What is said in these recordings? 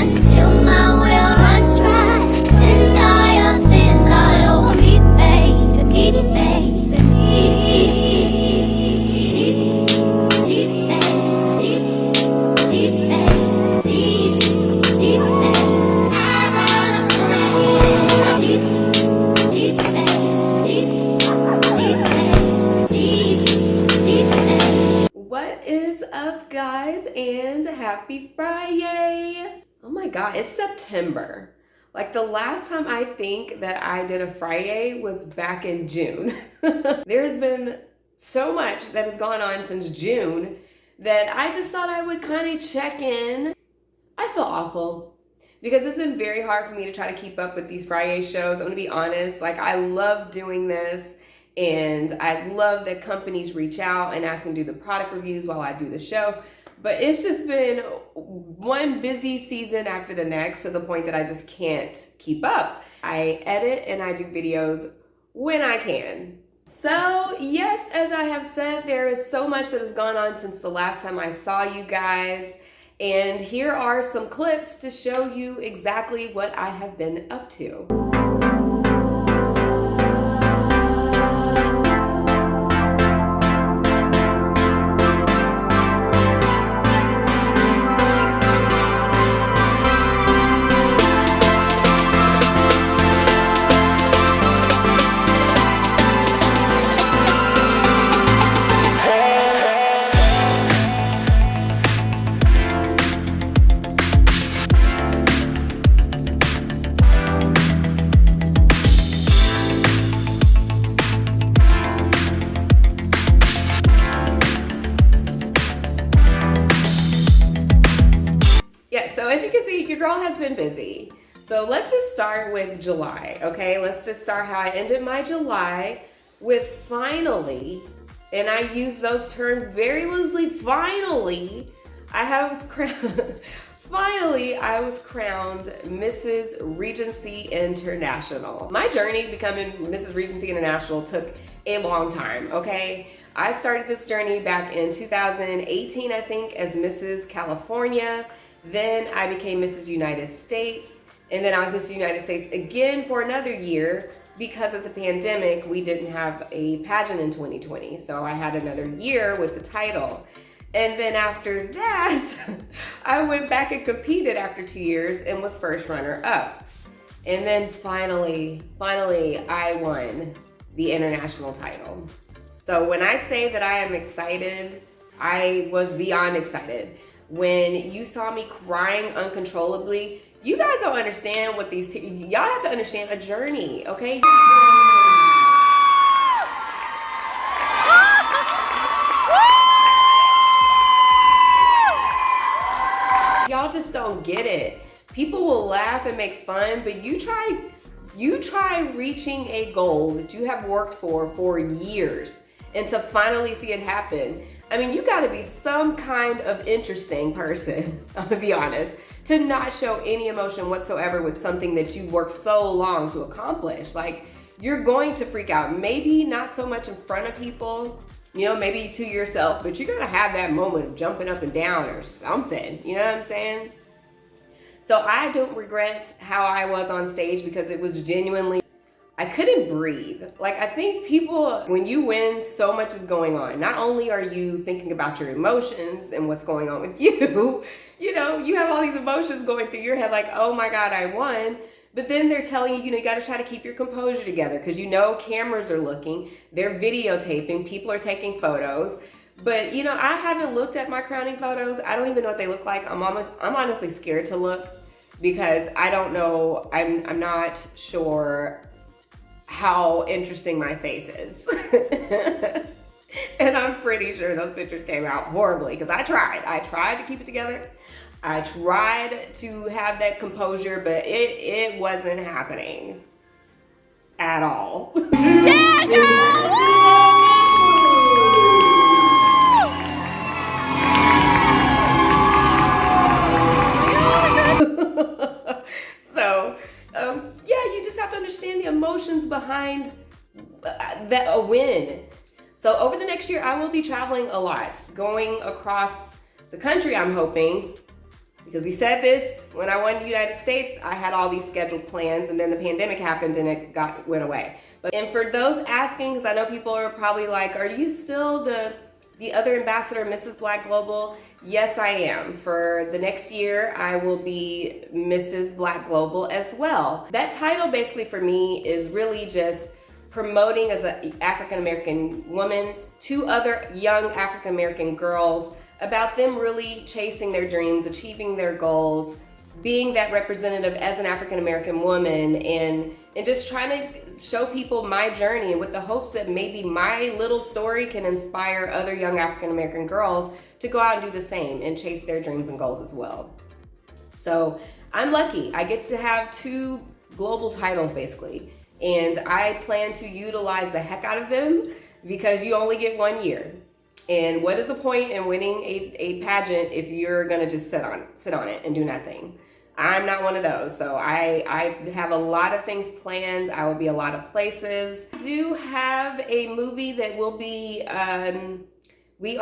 until my well runs dry. Send all your sins all over me, baby, baby. What is up, guys, and happy Friday. Oh my god, it's September. Like, the last time I think that I did a Friday was back in June. There's been so much that has gone on since June that I just thought I would kind of check in. I feel awful because it's been very hard for me to try to keep up with these Friday shows. I'm gonna be honest, like, I love doing this. And I love that companies reach out and ask me to do the product reviews while I do the show. But it's just been one busy season after the next to the point that I just can't keep up. I edit and I do videos when I can. So yes, as I have said, there is so much that has gone on since the last time I saw you guys. And here are some clips to show you exactly what I have been up to. So as you can see, your girl has been busy. So let's just start with July, okay? Let's just start how I ended my July with finally, and I use those terms very loosely, finally, I was crowned Mrs. Regency International. My journey becoming Mrs. Regency International took a long time, okay? I started this journey back in 2018, I think, as Mrs. California. Then I became Mrs. United States, and then I was Mrs. United States again for another year. Because of the pandemic, we didn't have a pageant in 2020, so I had another year with the title. And then after that, I went back and competed after 2 years and was first runner up. And then finally, I won the international title. So when I say that I am excited, I was beyond excited. When you saw me crying uncontrollably, you guys don't understand what these, y'all have to understand a journey, okay? Y'all just don't get it. People will laugh and make fun, but you try reaching a goal that you have worked for years, and to finally see it happen. I mean, you gotta be some kind of interesting person, I'm gonna be honest, to not show any emotion whatsoever with something that you worked so long to accomplish. Like, you're going to freak out. Maybe not so much in front of people, you know, maybe to yourself, but you're gonna have that moment of jumping up and down or something, you know what I'm saying? So I don't regret how I was on stage because it was genuinely, I couldn't breathe. Like, I think people, when you win, so much is going on. Not only are you thinking about your emotions and what's going on with you, you know, you have all these emotions going through your head like, oh my God, I won. But then they're telling you, you know, you gotta try to keep your composure together because you know cameras are looking, they're videotaping, people are taking photos. But, you know, I haven't looked at my crowning photos. I don't even know what they look like. I'm honestly scared to look because I don't know, I'm not sure how interesting my face is. And I'm pretty sure those pictures came out horribly because I tried to keep it together. I tried to have that composure, but it wasn't happening at all. So, yeah, you just have to understand the emotions behind a win. So over the next year, I will be traveling a lot, going across the country, I'm hoping, Because we said this when I won the United States, I had all these scheduled plans, and then the pandemic happened and it went away. And for those asking, because I know people are probably like, are you still the other ambassador, Mrs. Black Global? Yes, I am. For the next year, I will be Mrs. Black Global as well. That title basically for me is really just promoting as an African American woman to other young African American girls about them really chasing their dreams, achieving their goals, being that representative as an African American woman, and just trying to show people my journey, and with the hopes that maybe my little story can inspire other young African American girls to go out and do the same and chase their dreams and goals as well. So I'm lucky. I get to have 2 global titles basically, and I plan to utilize the heck out of them because you only get 1 year. And what is the point in winning a pageant if you're gonna just sit on it and do nothing? I'm not one of those. So I have a lot of things planned. I will be a lot of places. I do have a movie that will be, we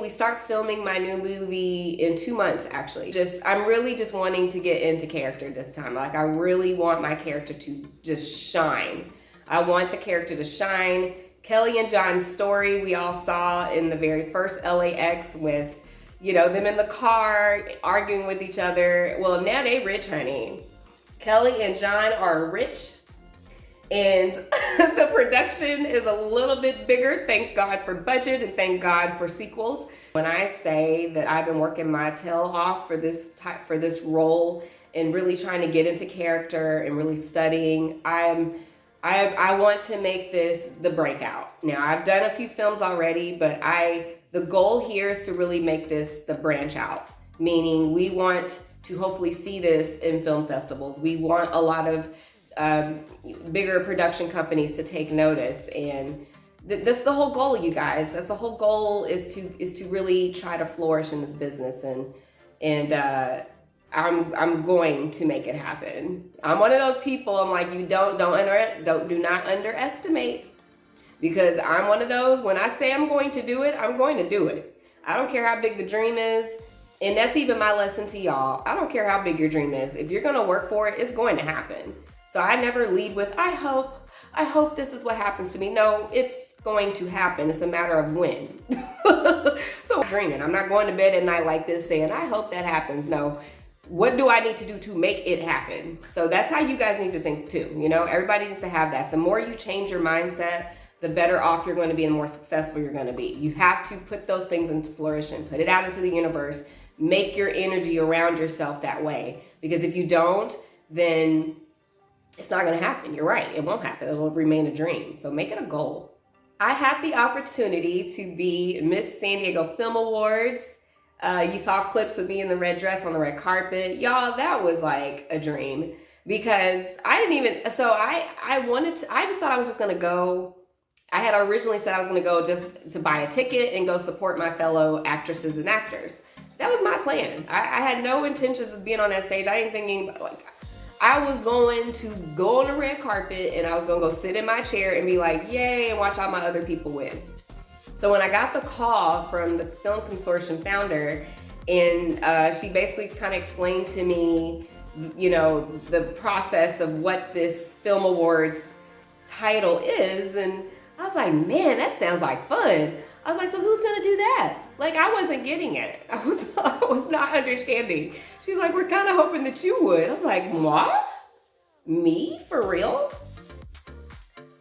start filming my new movie in 2 months actually. I'm really just wanting to get into character this time. Like, I really want my character to just shine. I want the character to shine. Kelly and John's story we all saw in the very first LAX with, them in the car arguing with each other. Well, now they rich, honey. Kelly and John are rich, and the production is a little bit bigger. Thank God for budget and thank God for sequels. When I say that I've been working my tail off for this role and really trying to get into character and really studying, I want to make this the breakout. Now, I've done a few films already, but the goal here is to really make this the branch out, meaning we want to hopefully see this in film festivals. We want a lot of bigger production companies to take notice, and that's the whole goal, you guys. That's the whole goal, is to really try to flourish in this business, and I'm going to make it happen. I'm one of those people. I'm like, you do not underestimate, because I'm one of those. When I say I'm going to do it, I'm going to do it. I don't care how big the dream is, and that's even my lesson to y'all. I don't care how big your dream is. If you're going to work for it, it's going to happen. So I never lead with, I hope this is what happens to me. No, it's going to happen. It's a matter of when. So I'm dreaming. I'm not going to bed at night like this saying, I hope that happens. No. What do I need to do to make it happen? So that's how you guys need to think too. Everybody needs to have that. The more you change your mindset, the better off you're going to be and the more successful you're going to be. You have to put those things into flourishing, put it out into the universe, make your energy around yourself that way. Because if you don't, then it's not going to happen. You're right. It won't happen. It'll remain a dream. So make it a goal. I had the opportunity to be Miss San Diego Film Awards. You saw clips of me in the red dress on the red carpet. Y'all, that was like a dream, because I just thought I was just gonna go. I had originally said I was gonna go just to buy a ticket and go support my fellow actresses and actors. That was my plan. I had no intentions of being on that stage. I didn't think anybody, I was going to go on the red carpet and I was gonna go sit in my chair and be like, yay, and watch all my other people win. So when I got the call from the Film Consortium founder, and she basically kind of explained to me, the process of what this Film Awards title is, and I was like, man, that sounds like fun. I was like, so who's gonna do that? Like, I wasn't getting it. I was not understanding. She's like, we're kind of hoping that you would. I was like, what? Me? For real?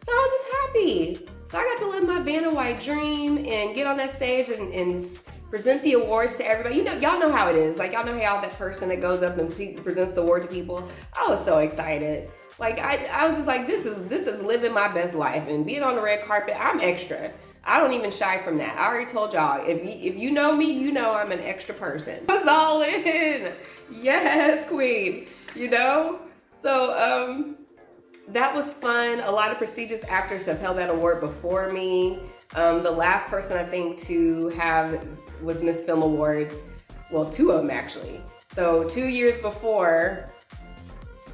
So I was just happy. So I got to live my Vanna White dream and get on that stage and present the awards to everybody. Y'all know how it is. Like, y'all know how that person that goes up and presents the award to people. I was so excited. Like, I was just like, this is living my best life, and being on the red carpet, I'm extra. I don't even shy from that. I already told y'all, if you know me, you know I'm an extra person. I was all in. Yes, queen. So that was fun. A lot of prestigious actors have held that award before me. The last person I think to have was Miss Film Awards. Well, 2 of them actually. So 2 years before,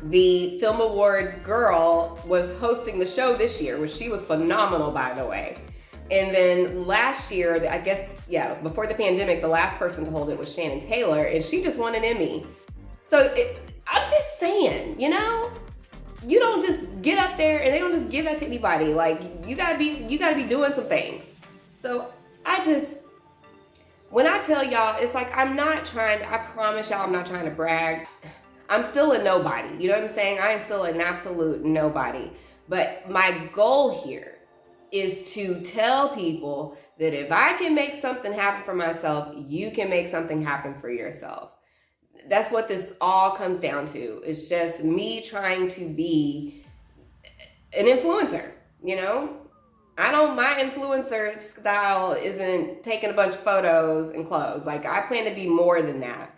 the Film Awards girl was hosting the show this year, which she was phenomenal, by the way. And then last year, I guess, yeah, before the pandemic, the last person to hold it was Shannon Taylor, and she just won an Emmy. So I'm just saying, you know, you don't just get up there and they don't just give that to anybody. Like, you gotta be doing some things. So when I tell y'all, it's like, I promise y'all I'm not trying to brag. I'm still a nobody. You know what I'm saying? I am still an absolute nobody. But my goal here is to tell people that if I can make something happen for myself, you can make something happen for yourself. That's what this all comes down to. It's just me trying to be an influencer, you know? My influencer style isn't taking a bunch of photos and clothes. Like, I plan to be more than that.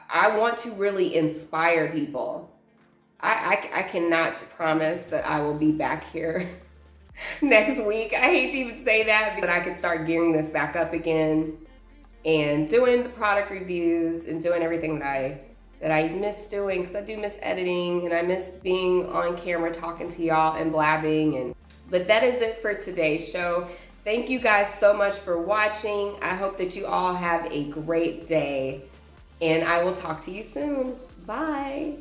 I want to really inspire people. I cannot promise that I will be back here next week. I hate to even say that, but I can start gearing this back up again and doing the product reviews and doing everything that I miss doing, because I do miss editing and I miss being on camera talking to y'all and blabbing. But that is it for today's show. Thank you guys so much for watching. I hope that you all have a great day, and I will talk to you soon. Bye.